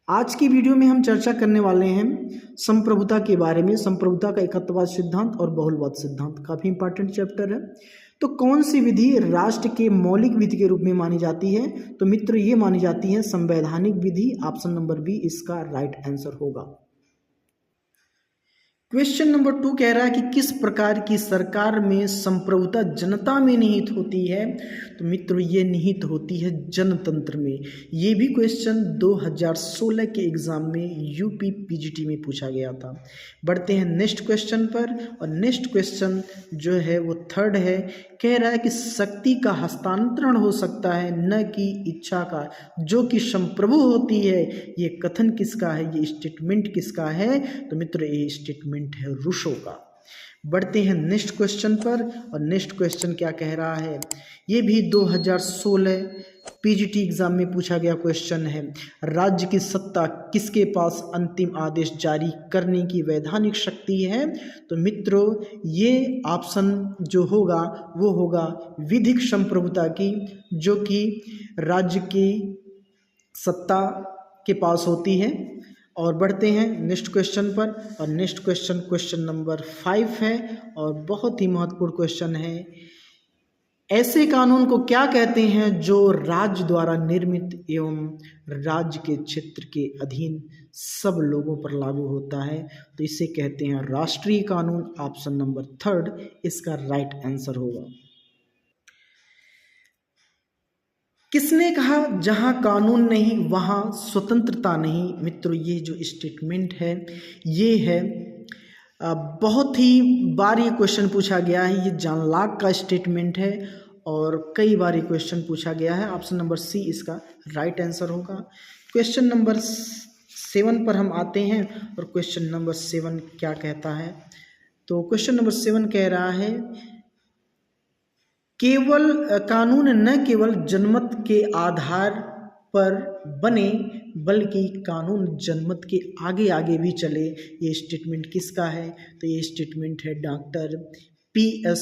आज की वीडियो में हम चर्चा करने वाले हैं संप्रभुता के बारे में। संप्रभुता का एकत्ववाद सिद्धांत और बहुलवाद सिद्धांत काफी इंपॉर्टेंट चैप्टर है। तो कौन सी विधि राष्ट्र के मौलिक विधि के रूप में मानी जाती है? तो मित्र ये मानी जाती है संवैधानिक विधि। ऑप्शन नंबर बी इसका राइट आंसर होगा। क्वेश्चन नंबर 2 कह रहा है कि किस प्रकार की सरकार में संप्रभुता जनता में निहित होती है? तो मित्रों ये निहित होती है जनतंत्र में। ये भी क्वेश्चन 2016 के एग्जाम में यूपी पीजीटी में पूछा गया था। बढ़ते हैं नेक्स्ट क्वेश्चन पर, और नेक्स्ट क्वेश्चन जो है वो थर्ड है। कह रहा है कि शक्ति का हस्तांतरण हो सकता है न कि इच्छा का, जो कि संप्रभु होती है। ये कथन किसका है? ये स्टेटमेंट किसका है? तो मित्र ये स्टेटमेंट है रूसो का। बढ़ते हैं नेक्स्ट क्वेश्चन पर, और नेक्स्ट क्वेश्चन क्या कह रहा है? ये भी 2016 पीजीटी एग्जाम में पूछा गया क्वेश्चन है। राज्य की सत्ता किसके पास अंतिम आदेश जारी करने की वैधानिक शक्ति है? तो मित्रों ये ऑप्शन जो होगा वो होगा विधिक संप्रभुता की, जो कि राज्य की सत्ता के पास होती है। और बढ़ते हैं नेक्स्ट क्वेश्चन पर, और नेक्स्ट क्वेश्चन नंबर 5 है और बहुत ही महत्वपूर्ण क्वेश्चन है। ऐसे कानून को क्या कहते हैं जो राज्य द्वारा निर्मित एवं राज्य के क्षेत्र के अधीन सब लोगों पर लागू होता है? तो इसे कहते हैं राष्ट्रीय कानून। ऑप्शन नंबर 3 इसका राइट आंसर होगा। किसने कहा जहां कानून नहीं वहां स्वतंत्रता नहीं? मित्रों ये जो स्टेटमेंट है ये है बहुत ही बार ये क्वेश्चन पूछा गया है। ये जॉन लॉक का स्टेटमेंट है और कई बार ये क्वेश्चन पूछा गया है। ऑप्शन नंबर सी इसका राइट आंसर होगा। क्वेश्चन नंबर 7 पर हम आते हैं, और क्वेश्चन नंबर 7 क्या कहता है? तो क्वेश्चन नंबर 7 कह रहा है केवल कानून न केवल जनमत के आधार पर बने बल्कि कानून जनमत के आगे आगे भी चले। ये स्टेटमेंट किसका है? तो ये स्टेटमेंट है डॉक्टर PS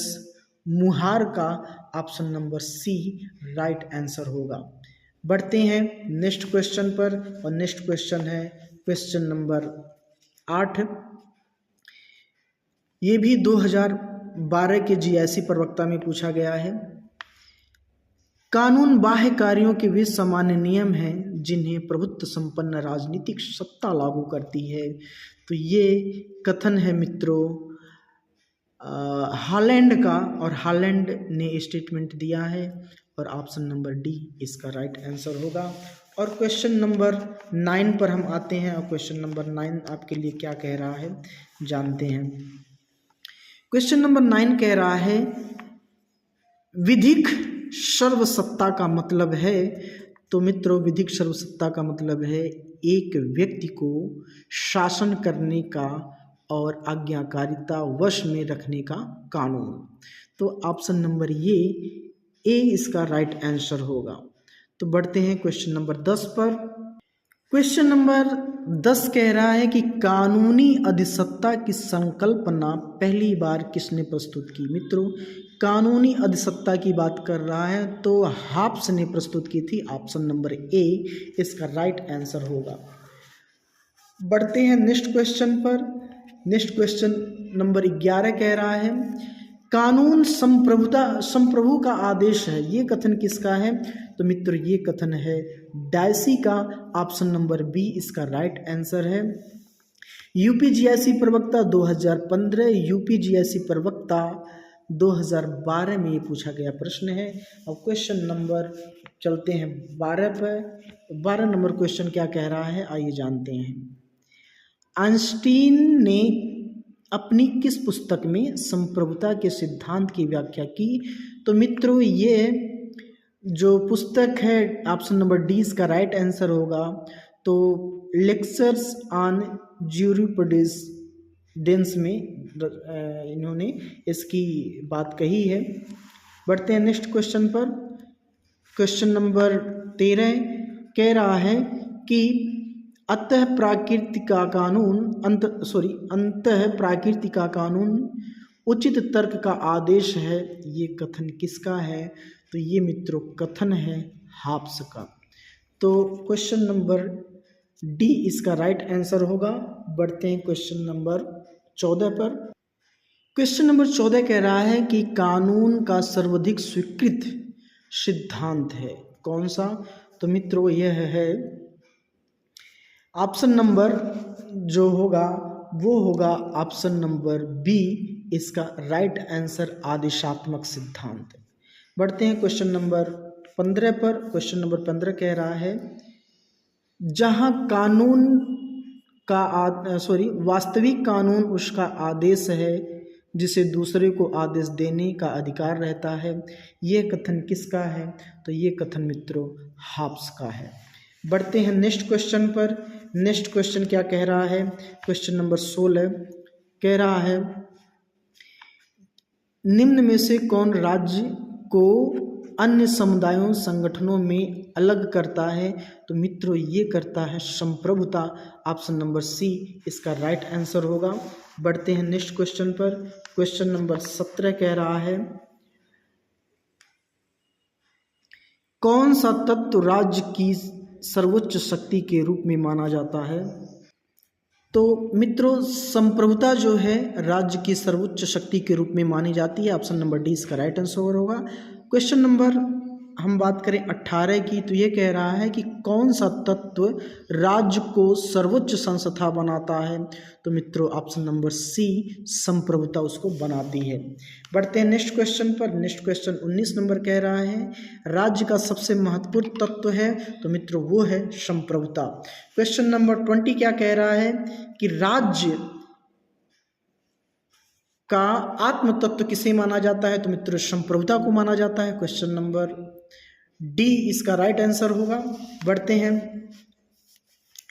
मुहार का। Option number C right answer होगा। बढ़ते हैं नेक्स्ट क्वेश्चन पर, और नेक्स्ट क्वेश्चन है क्वेश्चन नंबर 8। ये भी 2012 के GIC प्रवक्ता में पूछा गया है। कानून बाह्य कार्यों के वे सामान्य नियम हैं जिन्हें प्रभुत्व संपन्न राजनीतिक सत्ता लागू करती है। तो ये कथन है मित्रों हॉलैंड का, और हॉलैंड ने स्टेटमेंट दिया है, और ऑप्शन नंबर डी इसका राइट आंसर होगा। और क्वेश्चन नंबर 9 पर हम आते हैं, और क्वेश्चन नंबर 9 आपके लिए क्या कह रहा है जानते हैं। क्वेश्चन नंबर 9 कह रहा है विधिक सर्वसत्ता का मतलब है? तो मित्रों विधिक सर्वसत्ता का मतलब है एक व्यक्ति को शासन करने का और आज्ञाकारिता वश में रखने का कानून। तो ऑप्शन नंबर ए इसका राइट आंसर होगा। तो बढ़ते हैं क्वेश्चन नंबर 10 पर। क्वेश्चन नंबर 10 कह रहा है कि कानूनी अधिसत्ता की संकल्पना पहली बार किसने प्रस्तुत की? मित्रों कानूनी अधिसत्ता की बात कर रहा है तो हॉब्स ने प्रस्तुत की थी। ऑप्शन नंबर ए इसका राइट आंसर होगा। बढ़ते हैं नेक्स्ट क्वेश्चन पर। नेक्स्ट क्वेश्चन नंबर 11 कह रहा है कानून संप्रभु का आदेश है। ये कथन किसका है? तो मित्र ये कथन है डायसी का। ऑप्शन नंबर बी इसका राइट आंसर है। यूपी GIC प्रवक्ता 2015, यूपी GIC प्रवक्ता 2012 में ये पूछा गया प्रश्न है। अब क्वेश्चन नंबर चलते हैं 12 पर। 12 नंबर क्वेश्चन क्या कह रहा है आइए जानते हैं। आइंस्टीन ने अपनी किस पुस्तक में संप्रभुता के सिद्धांत की व्याख्या की? तो मित्रों ये जो पुस्तक है ऑप्शन नंबर डी इसका राइट आंसर होगा। तो लेक्चर्स ऑन ज्यूरिस्प्रूडेंस में इन्होंने इसकी बात कही है। बढ़ते हैं नेक्स्ट क्वेश्चन पर। क्वेश्चन नंबर 13 कह रहा है कि अंतः प्राकृतिक का कानून उचित तर्क का आदेश है। ये कथन किसका है? तो ये मित्रों कथन है हॉब्स का। तो क्वेश्चन नंबर डी इसका राइट आंसर होगा। बढ़ते हैं क्वेश्चन नंबर 14 पर। क्वेश्चन नंबर 14 कह रहा है कि कानून का सर्वाधिक स्वीकृत सिद्धांत है कौन सा? तो मित्रों यह है ऑप्शन नंबर जो होगा वो होगा ऑप्शन नंबर बी, इसका राइट आंसर आदेशात्मक सिद्धांत। बढ़ते हैं क्वेश्चन नंबर 15 पर। क्वेश्चन नंबर 15 कह रहा है जहां कानून का वास्तविक कानून उसका आदेश है जिसे दूसरे को आदेश देने का अधिकार रहता है, यह कथन किसका है? तो ये कथन मित्रों हॉब्स का है। बढ़ते हैं नेक्स्ट क्वेश्चन पर। नेक्स्ट क्वेश्चन क्या कह रहा है? क्वेश्चन नंबर 16 कह रहा है निम्न में से कौन राज्य को अन्य समुदायों संगठनों में अलग करता है? तो मित्रों ये करता है संप्रभुता। ऑप्शन नंबर सी इसका राइट आंसर होगा। बढ़ते हैं नेक्स्ट क्वेश्चन पर। क्वेश्चन नंबर 17 कह रहा है कौन सा तत्व राज्य की सर्वोच्च शक्ति के रूप में माना जाता है? तो मित्रों संप्रभुता जो है राज्य की सर्वोच्च शक्ति के रूप में मानी जाती है। ऑप्शन नंबर डी इसका राइट आंसर होगा। क्वेश्चन नंबर हम बात करें 18 की, तो ये कह रहा है कि कौन सा तत्व राज्य को सर्वोच्च संस्था बनाता है? तो मित्रों ऑप्शन नंबर सी संप्रभुता उसको बनाती है। बढ़ते हैं नेक्स्ट क्वेश्चन पर। नेक्स्ट क्वेश्चन 19 नंबर कह रहा है राज्य का सबसे महत्वपूर्ण तत्व है, तो मित्रों वो है संप्रभुता। क्वेश्चन नंबर 20 क्या कह रहा है कि राज्य का आत्म तत्व किसे माना जाता है? तो मित्रों संप्रभुता को माना जाता है। क्वेश्चन नंबर डी इसका राइट आंसर होगा। बढ़ते हैं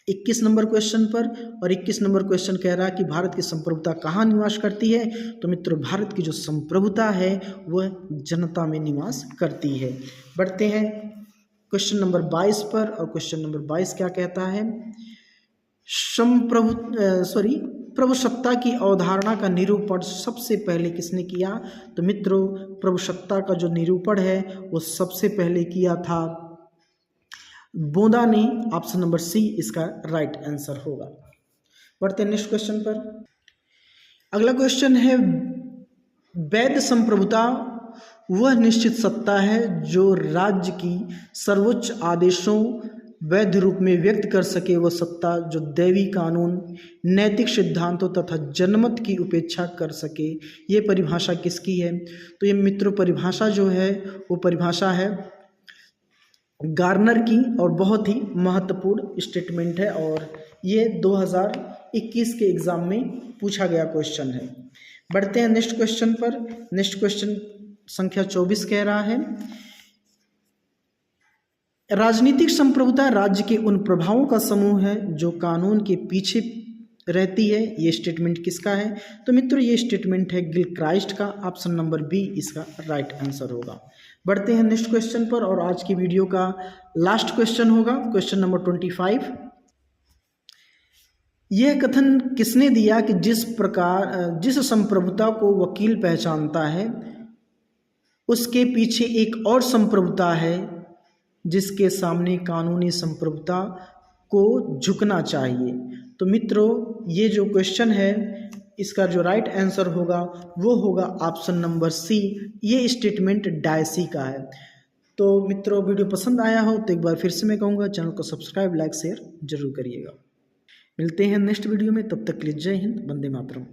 21 नंबर क्वेश्चन पर। और 21 नंबर क्वेश्चन कह रहा है कि भारत की संप्रभुता कहाँ निवास करती है? तो मित्रों भारत की जो संप्रभुता है वह जनता में निवास करती है। बढ़ते हैं क्वेश्चन नंबर 22 पर। और क्वेश्चन नंबर 22 क्या कहता है प्रभुसत्ता की अवधारणा का निरूपण सबसे पहले किसने किया? तो मित्रों प्रभुसत्ता का जो निरूपण है वो सबसे पहले किया था बोधा ने। ऑप्शन नंबर सी इसका राइट आंसर होगा। बढ़ते हैं नेक्स्ट क्वेश्चन पर। अगला क्वेश्चन है वैध संप्रभुता वह निश्चित सत्ता है जो राज्य की सर्वोच्च आदेशों वैध रूप में व्यक्त कर सके। वह सत्ता जो दैवी कानून, नैतिक सिद्धांतों तथा जनमत की उपेक्षा कर सके। ये परिभाषा किसकी है? तो ये मित्रों परिभाषा जो है वो परिभाषा है गार्नर की और बहुत ही महत्वपूर्ण स्टेटमेंट है और ये 2021 के एग्जाम में पूछा गया क्वेश्चन है। बढ़ते हैं नेक्स्ट क्वेश्चन पर। नेक्स्ट क्वेश्चन संख्या 24 कह रहा है राजनीतिक संप्रभुता राज्य के उन प्रभावों का समूह है जो कानून के पीछे रहती है। ये स्टेटमेंट किसका है? तो मित्रों ये स्टेटमेंट है गिलक्राइस्ट का। ऑप्शन नंबर बी इसका राइट आंसर होगा। बढ़ते हैं नेक्स्ट क्वेश्चन पर और आज की वीडियो का लास्ट क्वेश्चन होगा क्वेश्चन नंबर 25। यह कथन किसने दिया कि जिस संप्रभुता को वकील पहचानता है उसके पीछे एक और संप्रभुता है जिसके सामने कानूनी संप्रभुता को झुकना चाहिए। तो मित्रों ये जो क्वेश्चन है इसका जो राइट आंसर होगा वो होगा ऑप्शन नंबर सी। ये स्टेटमेंट डायसी का है। तो मित्रों वीडियो पसंद आया हो तो एक बार फिर से मैं कहूँगा चैनल को सब्सक्राइब, लाइक, शेयर जरूर करिएगा। मिलते हैं नेक्स्ट वीडियो में, तब तक के लिए जय हिंद, वंदे मातरम।